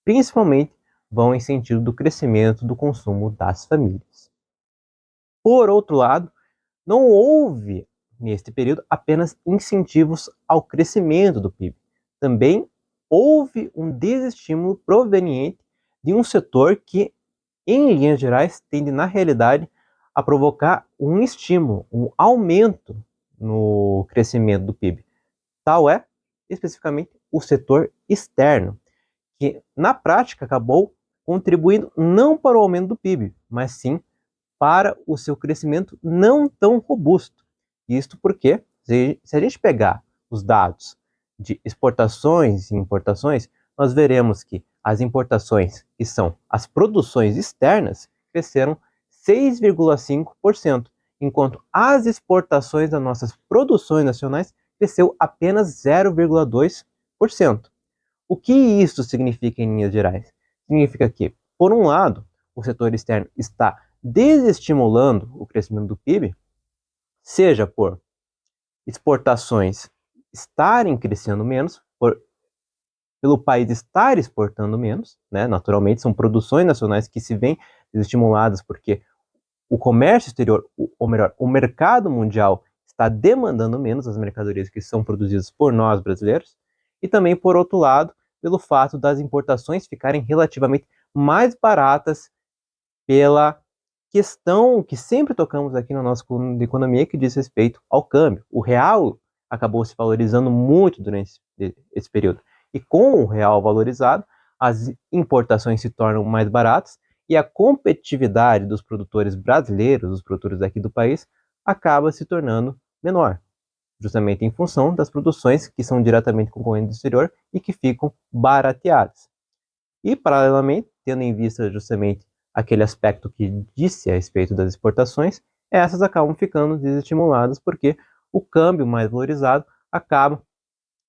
principalmente, vão em sentido do crescimento do consumo das famílias. Por outro lado, não houve, neste período, apenas incentivos ao crescimento do PIB. Também houve um desestímulo proveniente de um setor que, em linhas gerais, tende, na realidade, a provocar um estímulo, um aumento no crescimento do PIB. Tal é, especificamente, o setor externo, que, na prática, acabou contribuindo não para o aumento do PIB, mas sim para o seu crescimento não tão robusto. Isto porque, se a gente pegar os dados de exportações e importações, nós veremos que as importações, que são as produções externas, cresceram 6,5%, enquanto as exportações das nossas produções nacionais cresceu apenas 0,2%. O que isso significa em linhas gerais? Significa que, por um lado, o setor externo está desestimulando o crescimento do PIB, seja por exportações estarem crescendo menos, pelo país estar exportando menos, né? Naturalmente são produções nacionais que se veem desestimuladas porque o comércio exterior, ou melhor, o mercado mundial está demandando menos as mercadorias que são produzidas por nós brasileiros, e também, por outro lado, pelo fato das importações ficarem relativamente mais baratas pela questão que sempre tocamos aqui na nossa coluna de economia, que diz respeito ao câmbio. O real acabou se valorizando muito durante esse período. E com o real valorizado, as importações se tornam mais baratas e a competitividade dos produtores brasileiros, dos produtores aqui do país, acaba se tornando menor, justamente em função das produções que são diretamente concorrentes do exterior e que ficam barateadas. E, paralelamente, tendo em vista justamente aquele aspecto que disse a respeito das exportações, essas acabam ficando desestimuladas porque o câmbio mais valorizado acaba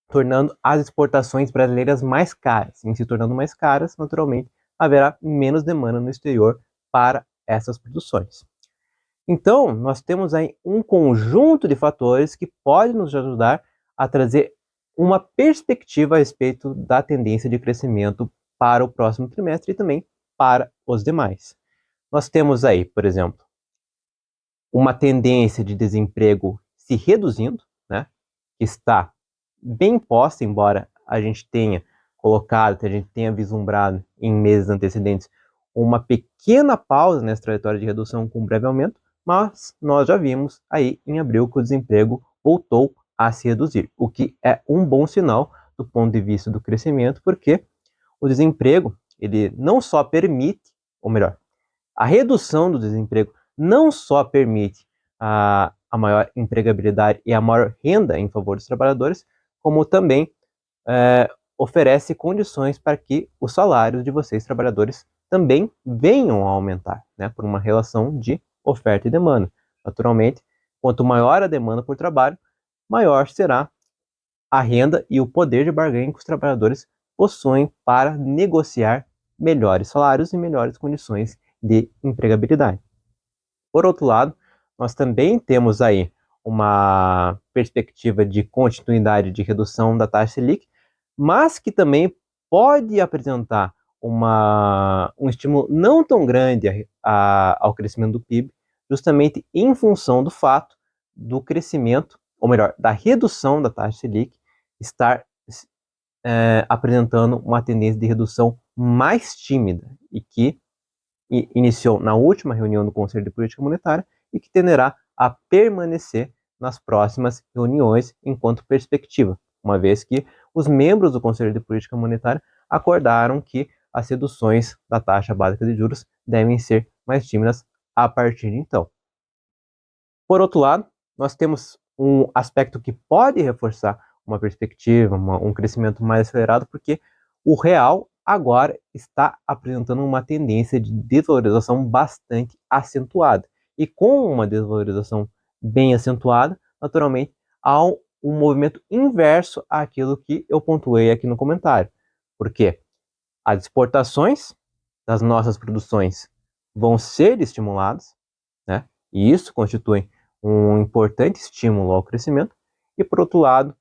tornando as exportações brasileiras mais caras. Em se tornando mais caras, naturalmente, haverá menos demanda no exterior para essas produções. Então, nós temos aí um conjunto de fatores que pode nos ajudar a trazer uma perspectiva a respeito da tendência de crescimento para o próximo trimestre e também para os demais. Nós temos aí, por exemplo, uma tendência de desemprego se reduzindo, né, que está bem posta, embora a gente tenha colocado, a gente tenha vislumbrado em meses antecedentes uma pequena pausa nessa trajetória de redução com um breve aumento, mas nós já vimos aí em abril que o desemprego voltou a se reduzir, o que é um bom sinal do ponto de vista do crescimento, porque o desemprego, ele não só permite, ou melhor, a redução do desemprego não só permite a maior empregabilidade e a maior renda em favor dos trabalhadores, como também oferece condições para que os salários de vocês, trabalhadores, também venham a aumentar, né, por uma relação de oferta e demanda. Naturalmente, quanto maior a demanda por trabalho, maior será a renda e o poder de barganha que os trabalhadores possuem para negociar melhores salários e melhores condições de empregabilidade. Por outro lado, nós também temos aí uma perspectiva de continuidade de redução da taxa Selic, mas que também pode apresentar um estímulo não tão grande ao crescimento do PIB, justamente em função do fato do crescimento, ou melhor, da redução da taxa Selic estar apresentando uma tendência de redução mais tímida e que iniciou na última reunião do Conselho de Política Monetária e que tenderá a permanecer nas próximas reuniões enquanto perspectiva, uma vez que os membros do Conselho de Política Monetária acordaram que as reduções da taxa básica de juros devem ser mais tímidas a partir de então. Por outro lado, nós temos um aspecto que pode reforçar uma perspectiva, um crescimento mais acelerado, porque o real agora está apresentando uma tendência de desvalorização bastante acentuada. E com uma desvalorização bem acentuada, naturalmente, há um movimento inverso àquilo que eu pontuei aqui no comentário. Por quê? As exportações das nossas produções vão ser estimuladas, né? E isso constitui um importante estímulo ao crescimento. E, por outro lado,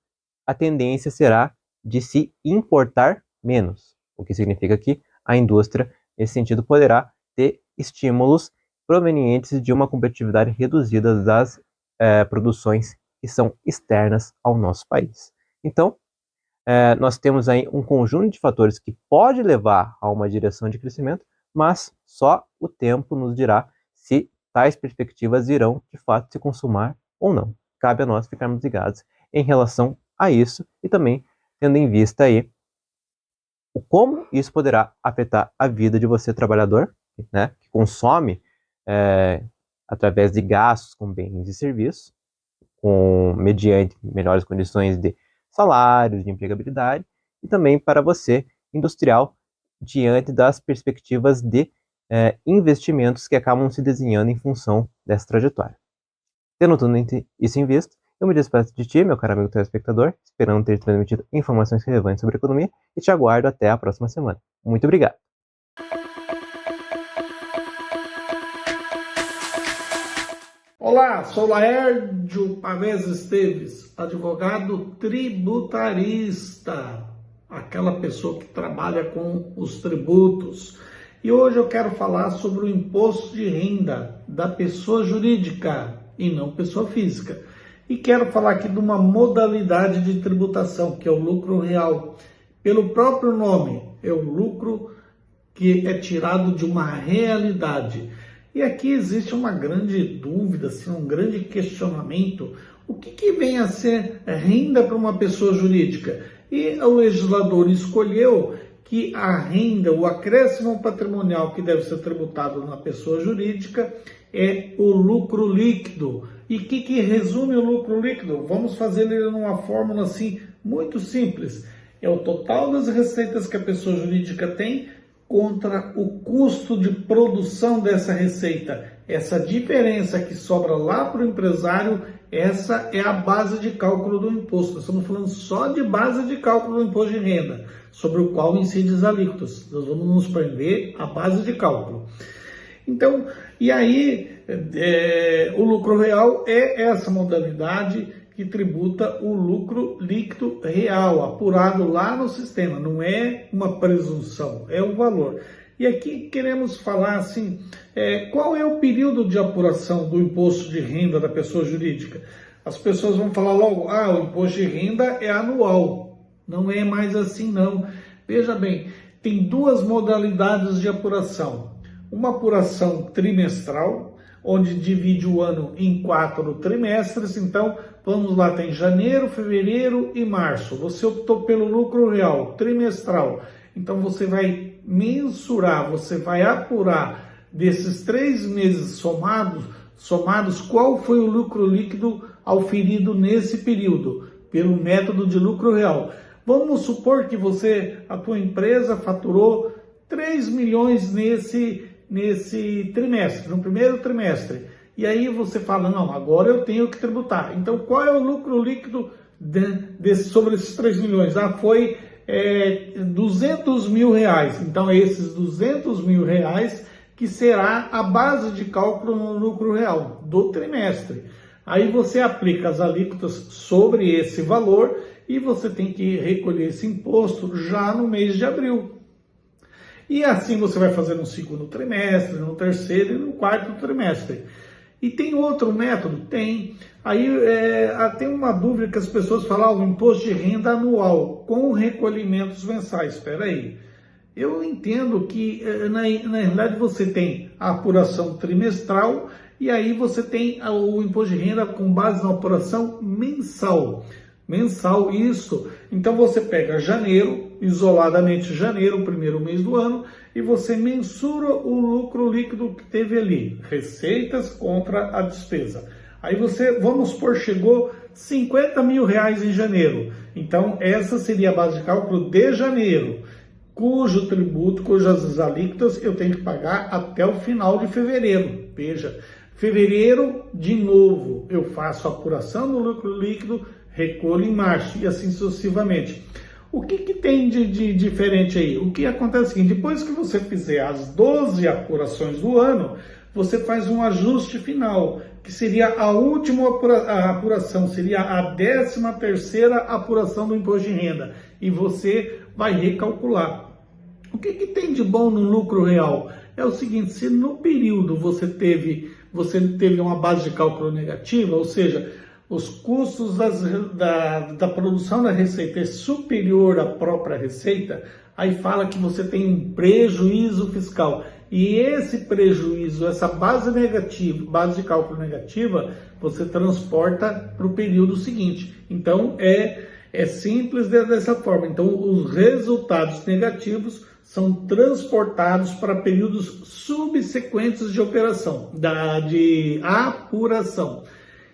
a tendência será de se importar menos, o que significa que a indústria, nesse sentido, poderá ter estímulos provenientes de uma competitividade reduzida das produções que são externas ao nosso país. Então, nós temos aí um conjunto de fatores que pode levar a uma direção de crescimento, mas só o tempo nos dirá se tais perspectivas irão, de fato, se consumar ou não. Cabe a nós ficarmos ligados em relação a isso e também tendo em vista aí como isso poderá afetar a vida de você, trabalhador, né, que consome através de gastos com bens e serviços, mediante melhores condições de salários, de empregabilidade, e também para você, industrial, diante das perspectivas de investimentos que acabam se desenhando em função dessa trajetória. Tendo tudo isso em vista, eu me despeço de ti, meu caro amigo telespectador, esperando ter transmitido informações relevantes sobre economia, e te aguardo até a próxima semana. Muito obrigado! Olá, sou Laércio Pavés Esteves, advogado tributarista, aquela pessoa que trabalha com os tributos. E hoje eu quero falar sobre o imposto de renda da pessoa jurídica e não pessoa física. E quero falar aqui de uma modalidade de tributação, que é o lucro real. Pelo próprio nome, é o lucro que é tirado de uma realidade. E aqui existe uma grande dúvida, assim, um grande questionamento. O que vem a ser renda para uma pessoa jurídica? E o legislador escolheu que a renda, o acréscimo patrimonial que deve ser tributado na pessoa jurídica é o lucro líquido. E o que resume o lucro líquido? Vamos fazer ele numa fórmula assim muito simples. É o total das receitas que a pessoa jurídica tem contra o custo de produção dessa receita. Essa diferença que sobra lá para o empresário, essa é a base de cálculo do imposto. Nós estamos falando só de base de cálculo do imposto de renda, sobre o qual incide as alíquotas. Nós vamos nos prender à base de cálculo. Então, e aí, o lucro real é essa modalidade que tributa o lucro líquido real, apurado lá no sistema. Não é uma presunção, é o valor. E aqui queremos falar assim, qual é o período de apuração do imposto de renda da pessoa jurídica? As pessoas vão falar logo, o imposto de renda é anual. Não é mais assim, não. Veja bem, tem duas modalidades de apuração. Uma apuração trimestral, onde divide o ano em 4 trimestres. Então, vamos lá, tem janeiro, fevereiro e março. Você optou pelo lucro real trimestral. Então, você vai mensurar, você vai apurar desses 3 meses somados, qual foi o lucro líquido auferido nesse período, pelo método de lucro real. Vamos supor que a tua empresa faturou 3 milhões nesse trimestre, no primeiro trimestre. E aí você fala, não, agora eu tenho que tributar. Então, qual é o lucro líquido sobre esses 3 milhões? Foi 200 mil reais. Então, esses 200 mil reais que será a base de cálculo no lucro real do trimestre. Aí você aplica as alíquotas sobre esse valor e você tem que recolher esse imposto já no mês de abril. E assim você vai fazer no segundo trimestre, no terceiro e no quarto trimestre. E tem outro método? Tem. Aí tem uma dúvida que as pessoas falam, o imposto de renda anual com recolhimentos mensais. Espera aí. Eu entendo que, na realidade, você tem a apuração trimestral e aí você tem o imposto de renda com base na apuração mensal. Mensal, isso. Então você pega janeiro, isoladamente janeiro, o primeiro mês do ano, e você mensura o lucro líquido que teve ali, receitas contra a despesa. Aí você, vamos supor, chegou 50 mil reais em janeiro. Então, essa seria a base de cálculo de janeiro, cujo tributo, cujas alíquotas eu tenho que pagar até o final de fevereiro. Veja, fevereiro, de novo, eu faço a apuração do lucro líquido, recolho em março e assim sucessivamente. O que tem de diferente aí? O que acontece é o seguinte, depois que você fizer as 12 apurações do ano, você faz um ajuste final, que seria a última apuração, seria a 13ª apuração do imposto de renda, e você vai recalcular. O que tem de bom no lucro real? É o seguinte, se no período você teve uma base de cálculo negativa, ou seja, os custos da produção da receita é superior à própria receita, aí fala que você tem um prejuízo fiscal. E esse prejuízo, essa base de cálculo negativa, você transporta para o período seguinte. Então, é simples dessa forma. Então, os resultados negativos são transportados para períodos subsequentes de operação, de apuração.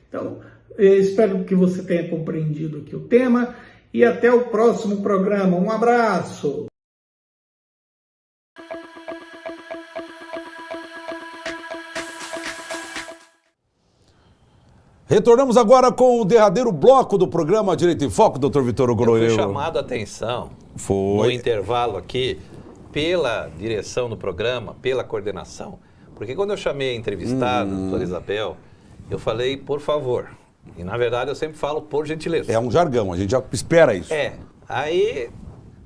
Então, eu espero que você tenha compreendido aqui o tema e até o próximo programa. Um abraço! Retornamos agora com o derradeiro bloco do programa Direito em Foco, doutor Vitor Hugo Loureiro. Eu fui chamado a atenção no intervalo aqui pela direção do programa, pela coordenação, porque quando eu chamei a entrevistada, doutora Isabel, eu falei, por favor. E, na verdade, eu sempre falo, por gentileza. É um jargão, a gente já espera isso. Aí,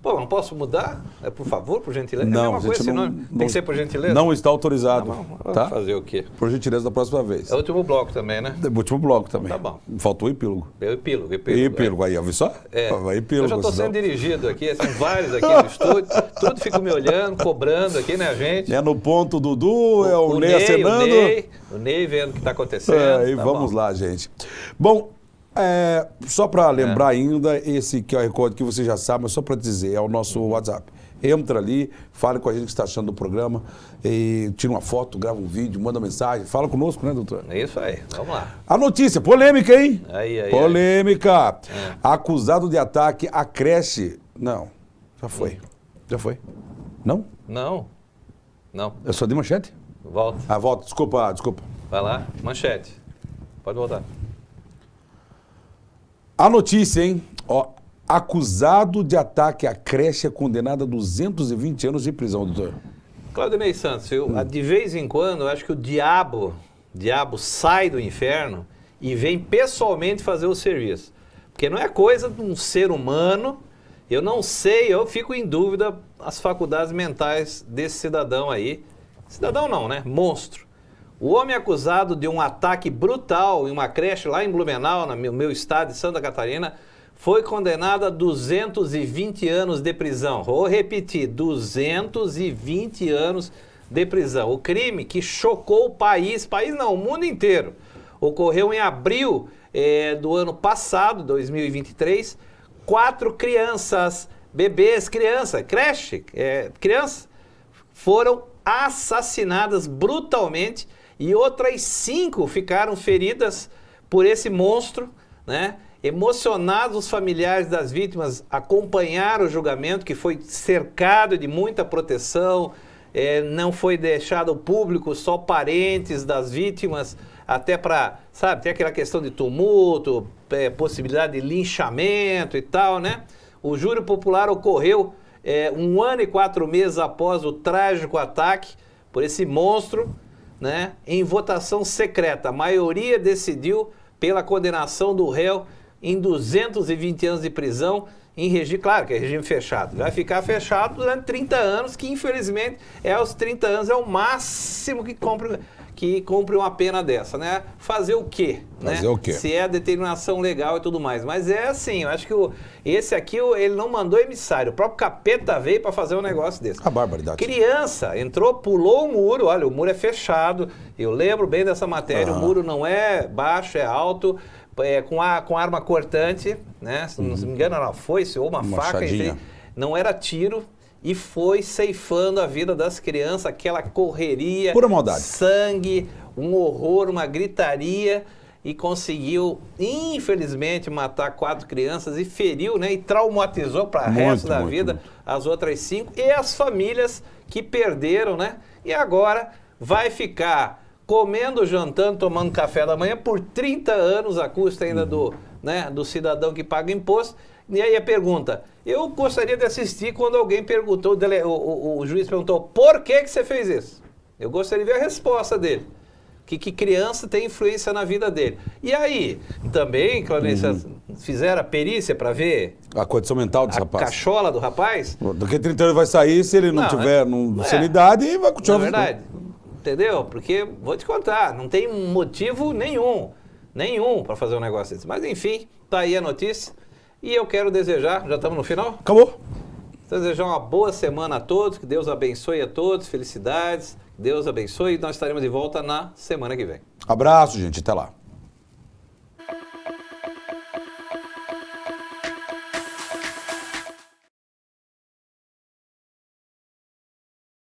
não posso mudar? É por favor, por gentileza? Não, é a mesma coisa, senão tem que ser por gentileza? Não está autorizado. Tá? Fazer o quê? Por gentileza da próxima vez. É o último bloco também, né? É o último bloco também. Tá bom. Faltou o epílogo. Epílogo. Aí, viu só? Epílogo, eu já estou sendo dirigido aqui, são vários aqui no estúdio, tudo fica me olhando, cobrando aqui, né, gente? É no ponto do Dudu, é o Ney acenando. O Ney vendo o que está acontecendo. E vamos lá, gente. Bom, só para lembrar ainda, esse QR Code que você já sabe, mas só para dizer, é o nosso WhatsApp. Entra ali, fale com a gente o que está achando do programa, tira uma foto, grava um vídeo, manda mensagem, fala conosco, né, doutor? É isso aí, vamos lá. A notícia, polêmica, hein? Aí. Polêmica. Acusado de ataque à creche. Não, já foi. Já foi. Não? Não. Eu só dei manchete? Volta. Volta, desculpa. Vai lá, manchete. Pode voltar. A notícia, hein? Acusado de ataque à creche é condenado a 220 anos de prisão, doutor. Claudinei Santos, de vez em quando, eu acho que o diabo sai do inferno e vem pessoalmente fazer o serviço. Porque não é coisa de um ser humano, eu não sei, eu fico em dúvida as faculdades mentais desse cidadão aí. Cidadão não, né? Monstro. O homem acusado de um ataque brutal em uma creche lá em Blumenau, no meu estado de Santa Catarina, foi condenado a 220 anos de prisão. Vou repetir, 220 anos de prisão. O crime que chocou o mundo inteiro, ocorreu em abril do ano passado, 2023, 4 crianças, crianças, foram assassinadas brutalmente e outras 5 ficaram feridas por esse monstro, né? Emocionados, os familiares das vítimas acompanharam o julgamento, que foi cercado de muita proteção, não foi deixado ao público, só parentes das vítimas, até para, tem aquela questão de tumulto, possibilidade de linchamento e tal, né? O júri popular ocorreu 1 ano e 4 meses após o trágico ataque por esse monstro, né? Em votação secreta. A maioria decidiu pela condenação do réu em 220 anos de prisão, em regime, claro que é regime fechado. Vai ficar fechado durante 30 anos, que infelizmente aos 30 anos é o máximo que cumpre uma pena dessa, né? Fazer o quê? Fazer o quê? Se é a determinação legal e tudo mais. Mas é assim, eu acho que esse aqui, ele não mandou emissário. O próprio capeta veio para fazer um negócio desse. A barbaridade. Criança entrou, pulou o muro, olha, o muro é fechado. Eu lembro bem dessa matéria, o muro não é baixo, é alto. Com arma cortante, né? Se não me engano, era uma foice ou uma faca. não era tiro, e foi ceifando a vida das crianças, aquela correria, Pura maldade. sangue, um horror, uma gritaria, e conseguiu, infelizmente, matar 4 crianças e feriu, né, e traumatizou para o resto da vida as outras 5 e as famílias que perderam, né? E agora vai ficar comendo, jantando, tomando café da manhã por 30 anos, a custa ainda do cidadão que paga imposto. E aí a pergunta, eu gostaria de assistir quando alguém perguntou, o juiz perguntou, por que você fez isso? Eu gostaria de ver a resposta dele. Que criança tem influência na vida dele. E aí, também, Claudência, fizeram a perícia para ver A condição mental desse rapaz. cachola do rapaz? Daqui a 30 anos vai sair, se ele não tiver sanidade, vai continuar. Na verdade, entendeu? Porque, vou te contar, não tem motivo nenhum para fazer um negócio desse. Mas, enfim, tá aí a notícia. E eu quero desejar, já estamos no final? Acabou. Desejar uma boa semana a todos, que Deus abençoe a todos, felicidades, Deus abençoe e nós estaremos de volta na semana que vem. Abraço, gente, até lá.